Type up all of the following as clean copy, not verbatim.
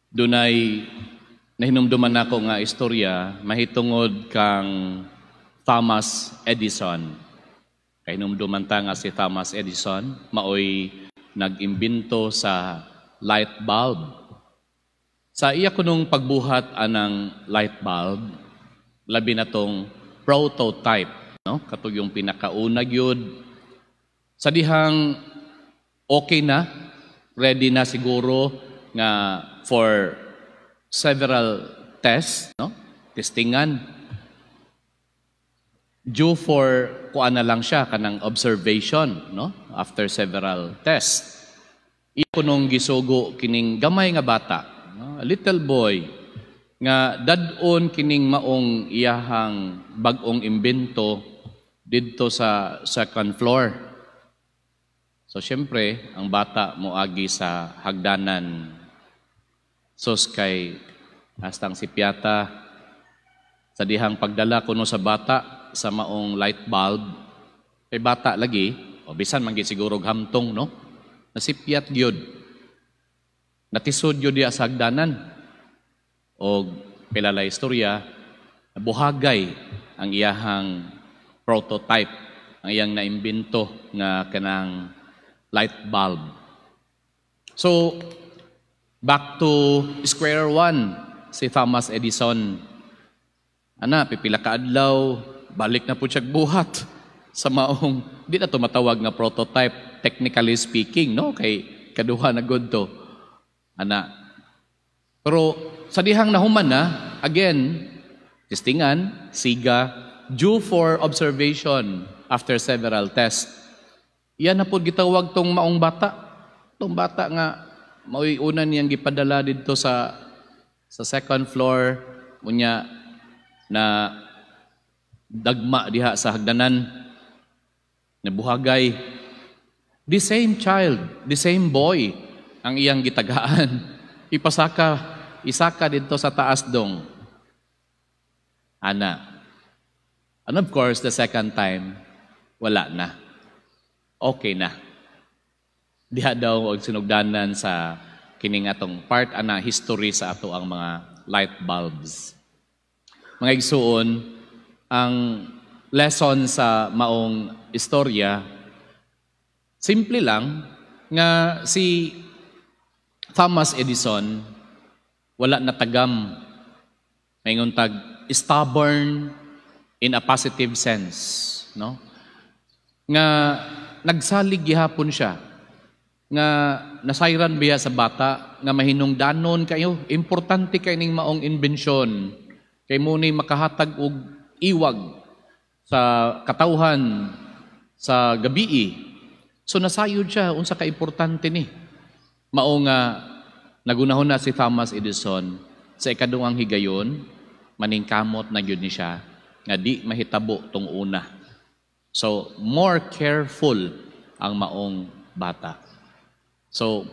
Dunay nahinumduman nako nga istorya mahitungod kang Thomas Edison. Kay hinumduman ta nga si Thomas Edison maoy nag-imbento sa light bulb. Sa iya kunong pagbuhat anang light bulb, labi na tong prototype, no? Katong yung pinakauna gyud. Sa dihang okay na, ready na siguro nga for several tests, no? Testingan. Due for kuan na lang siya kanang observation, no? After several tests. Iko nung gisugo kining gamay nga bata, no? A little boy nga dad-on kining maong iyahang bag-ong imbento didto sa second floor. So syempre, ang bata moagi sa hagdanan. Sos kay hastang si Piata sa dihang pagdala kuno sa bata sa maong light bulb, kay bata lagi, o bisan man siguro hamtong, no? Nasipyat gyud. Natisod gyud diya sa hagdanan. O pilala istorya, buhagay ang iyahang prototype, ang iyang naimbento nga kanang light bulb. So, back to square one, si Thomas Edison. Pipila ka adlaw, balik na po siya buhat sa maong, di na to matawag nga prototype, technically speaking, no? Kay kaduha na good to. Pero sa dihang nahuman na, again, testingan, siga, due for observation after several tests. Iyan na po gitawag tong maong bata. Tong bata nga, mao'y una niyang gipadala dito sa second floor, unya na dagma diha sa hagdanan, nabuhagay. The same child, the same boy, ang iyang gitagaan. Isaka dito sa taas dong. And of course, the second time, wala na. Okay na. Diha daw og sinugdanan sa kining atong part history sa ato ang mga light bulbs. Mga igsuon, ang lesson sa maong istorya, simple lang nga si Thomas Edison wala na tagam, mayngon tag stubborn in a positive sense, no? Nga nagsalig gihapon siya nga nasayran biya sa bata nga mahinungdanon kayo, importante kay ning maong inbensyon kay munay makahatag og iwag sa katawhan sa gabii. So nasayod siya unsa ka importante ni. Mao nga nagunahon na si Thomas Edison sa ikaduhang higayon, maningkamot na gyud ni siya nga di mahitabo tong una. So more careful ang maong bata. So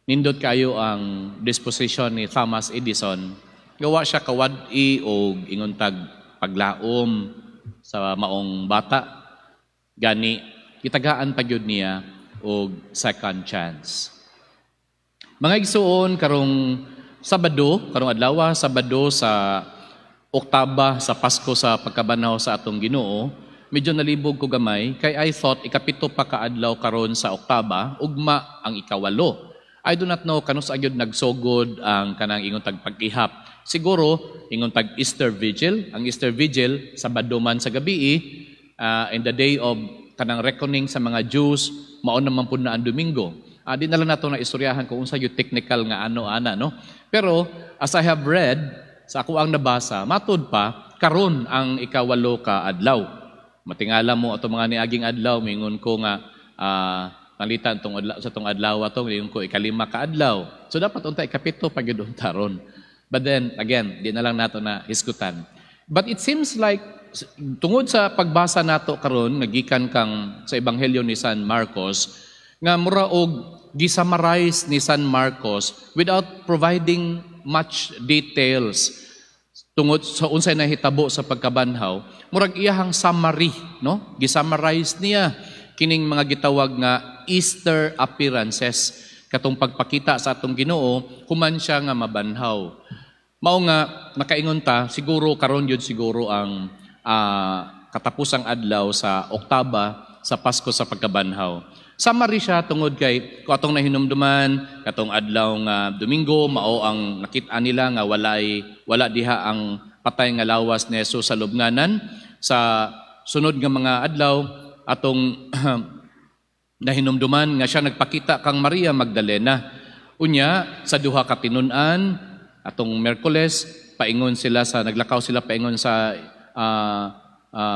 nindot kayo ang disposition ni Thomas Edison. Gawa siya kawad-i o ingon tag paglaom sa maong bata. Gani itagaan pa gyud niya og second chance. Mga igsuon karong adlaw, Sabado sa Oktaba sa Pasko sa pagkabanaw sa atong Ginoo, medyo nalibog ko gamay kay I thought ikapito pa ka adlaw karon sa Oktaba, ugma ang ikawalo. I do not know kanus agyud nagsogod ang kanang ingon tag pag-ihap. Siguro ingon tag Easter Vigil, ang Easter Vigil Sabado man sa gabi, in the day of kanang reckoning sa mga Jews, mao naman pud na ang Domingo. Di na lang nato na istoryahan kung unsa yung technical nga ano-ana, no? Pero as I have read, sa ako ang nabasa, matud pa, karon ang ikawalo ka adlaw. Matingala mo ato mga niaging adlaw, mingon ko nga palitan tong adlaw sa tong adlaw ato, mingon ko ikalima ka adlaw. So dapat unta ikapito pag yun taron. But then again, di na lang nato na hisgutan. But it seems like tungod sa pagbasa nato karon nagikan kang sa ebanghelyo ni San Marcos nga mura og gisummarize ni San Marcos without providing much details tungod sa unsay nahitabo sa pagkabanhaw, murag iyahang summary, no? Gisummarize niya kining mga gitawag nga Easter appearances katong pagpakita sa atong Ginoo human siya nga mabanhaw. Mao nga makaingon ta siguro karon yun siguro ang katapusang adlaw sa Oktaba sa Pasko sa pagkabanhaw. Summary siya tungod kay kung atong nahinumduman katong adlaw nga Domingo mao ang nakita nila nga wala diha ang patay nga lawas ni Jesus sa lubnganan. Sa sunod nga mga adlaw atong nahinumduman nga siya nagpakita kang Maria Magdalena. Unya sa duha ka tinun-an atong Miyerkules naglakaw sila paingon sa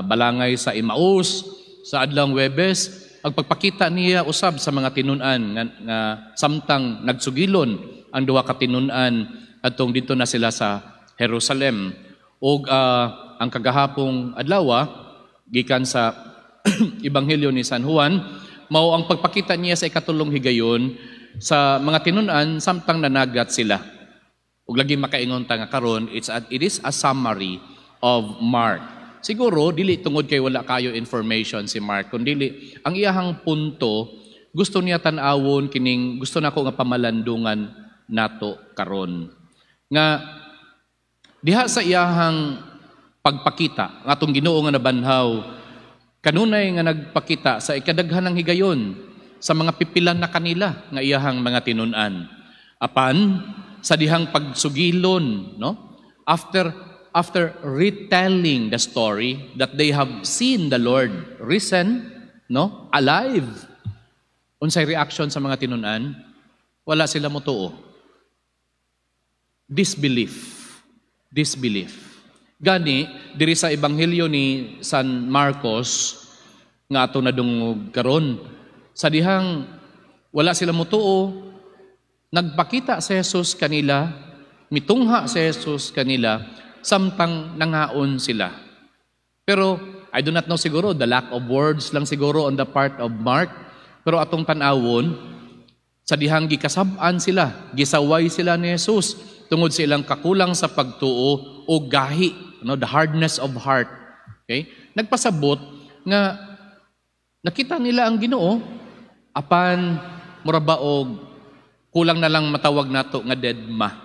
balangay sa Emmaus. Sa adlawng Huwebes ang pagpakita niya usab sa mga tinun-an nga samtang nagsugilon ang duha ka tinun-an atong dito na sila sa Jerusalem. Og ang kagahapong adlaw gikan sa Ebanghelyo ni San Juan mao ang pagpakita niya sa ikatulong higayon sa mga tinun-an samtang nanagat sila. Ug lagi makaingon ta nga karon it is a summary of Mark. Siguro dili tungod kay wala kayo information si Mark, kundi ang iyahang punto gusto niya tan-awon kining gusto nako nga pamalandungan nato karon. Nga diha sa iyahang pagpakita nga atong Ginoo nga nabanhaw kanunay nga nagpakita sa ikadaghanang higayon sa mga pipilan na kanila nga iyahang mga tinun-an. Apan sa dihang pagsugilon, no? After retelling the story that they have seen the Lord risen, no? Alive. Unsay reaction sa mga tinun-an? Wala sila motuo. Disbelief. Gani diri sa Ebanghelyo ni San Marcos nga ato nadungog karon sa dihang wala sila motuo, nagpakita si Jesus kanila, mitungha si Jesus kanila samtang nangaon sila. Pero I do not know siguro the lack of words lang siguro on the part of Mark, pero atong tan-awon sa dihang gikasab-an sila, gisaway sila ni Jesus tungod sa ilang kakulang sa pagtuo o gahi, the hardness of heart. Okay? Nagpasabot nga nakita nila ang Ginoo apan murabaog kulang na lang matawag nato nga deadma,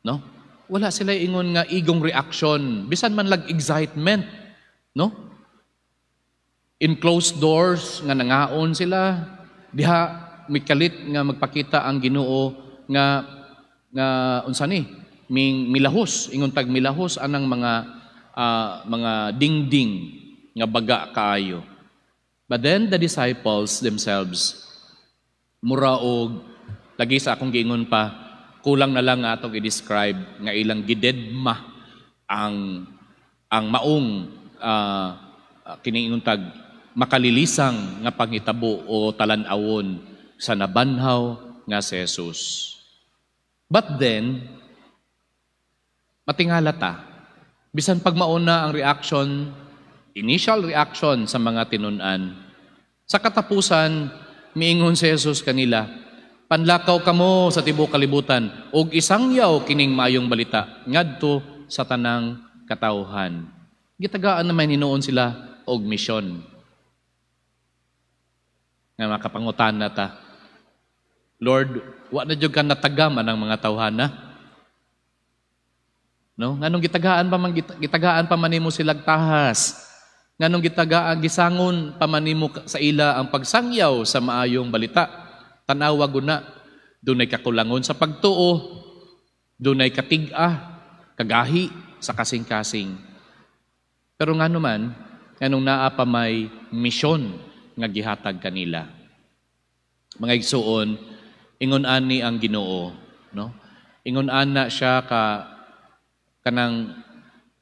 no? Wala sila ingon nga igong reaction, bisan man lag excitement, no? In closed doors nga nangaon sila, diha mikalit nga magpakita ang Ginoo nga unsa ni milahos, ingon tag milahos anang mga dingding nga baga kaayo. But then the disciples themselves muraog lagi sa akong giingon pa kulang na lang atong i-describe nga ilang gidedma ang maong kiniingon tag makalilisang nga panghitabo o talan-awon sa nabanhaw nga si Jesus. But then matingala ta bisan pag mauna ang initial reaction sa mga tinun-an. Sa katapusan, miingon si Jesus kanila, panlakaw kamo sa tibuok kalibutan, og isangyaw kining maayong balita, ngadto sa tanang katawhan. Gitagaan naman hinuon sila og misyon. Nga makapangutan na ta, Lord, wa na jud ka natagam anang mga tawhana. No? Nganong gitagaan pa man nimo silag tahas. Nganong gisangon pa man nimo sa ila ang pagsangyaw sa maayong balita. Tanawa guna, dunay kakulangon sa pagtuo, dunay katig-a, kagahi sa kasing-kasing. Pero nganuman, nganong naa pa may misyon nga gihatag kanila. Mga igsuon, ingon ani ang Ginoo, no? Ingon ana siya kanang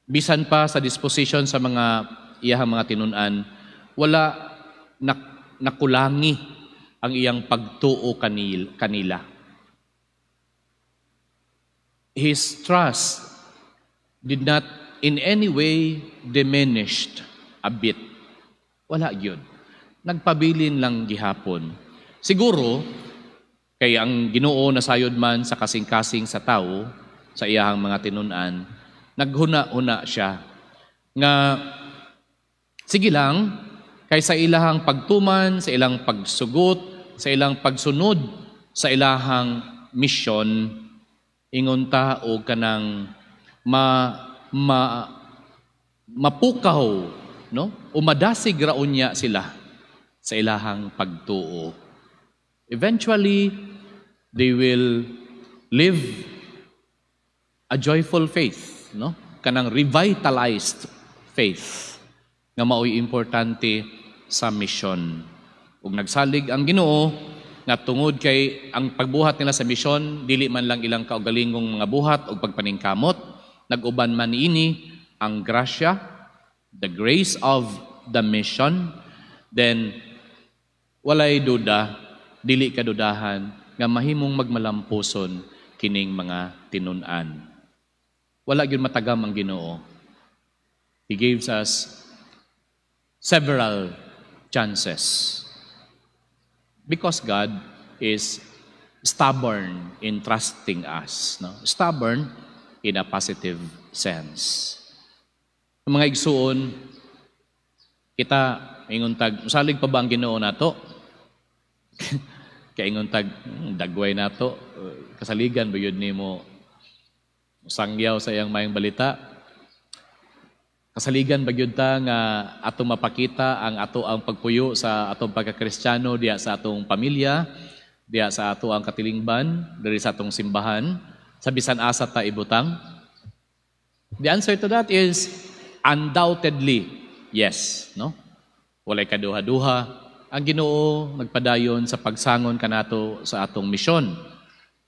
bisan pa sa disposition sa mga iyahang mga tinun-an, wala nakulangi ang iyang pagtuo kanila. His trust did not in any way diminished a bit. Wala yun. Nagpabilin lang gihapon. Siguro, kay ang Ginoo nasayod man sa kasing-kasing sa tao, sa iyahang mga tinun-an, naghuna-huna siya nga sige lang kay sa ilahang pagtuman, sa ilang pagsugot, sa ilang pagsunod sa ilahang mission, ingon ta o kanang mapukaw, no? O madasig raon niya sila sa ilahang pagtuo. Eventually, they will live a joyful faith, no? Kanang revitalized faith nga mao'y importante sa mission. Ug nagsalig ang Ginoo nga tungod kay ang pagbuhat nila sa mission dili man lang ilang kaugalingong mga buhat ug pagpaningkamot, nag-uban man ini ang grasya, the grace of the mission, then walay duda, dili kadudahan nga mahimong magmalampuson kining mga tinun-an. Wala gyud matagam ang Ginoo. He gives us several chances. Because God is stubborn in trusting us. No? Stubborn in a positive sense. Ang mga igsuon, kita, ingon tag, salig pa ba ang Ginoo nato? Kaya ingon tag, dagway nato, kasaligan ba yun ni mo sangyaw sa iyang mayang balita? Kasaligan ba yun ta nga atong mapakita ang pagpuyo sa atong pagkakristyano diya sa atong pamilya, diya sa ato ang katilingban, diri sa atong simbahan, sa bisan asa ta ibutang? The answer to that is undoubtedly yes, no? Walay kaduha-duha ang Ginoo nagpadayon sa pagsangon kanato sa atong misyon.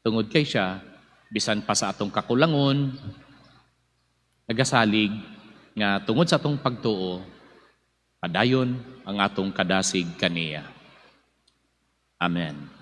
Tungod kay siya, bisan pa sa atong kakulangon, nagasalig nga tungod sa atong pagtuo, padayon ang atong kadasig kaniya. Amen.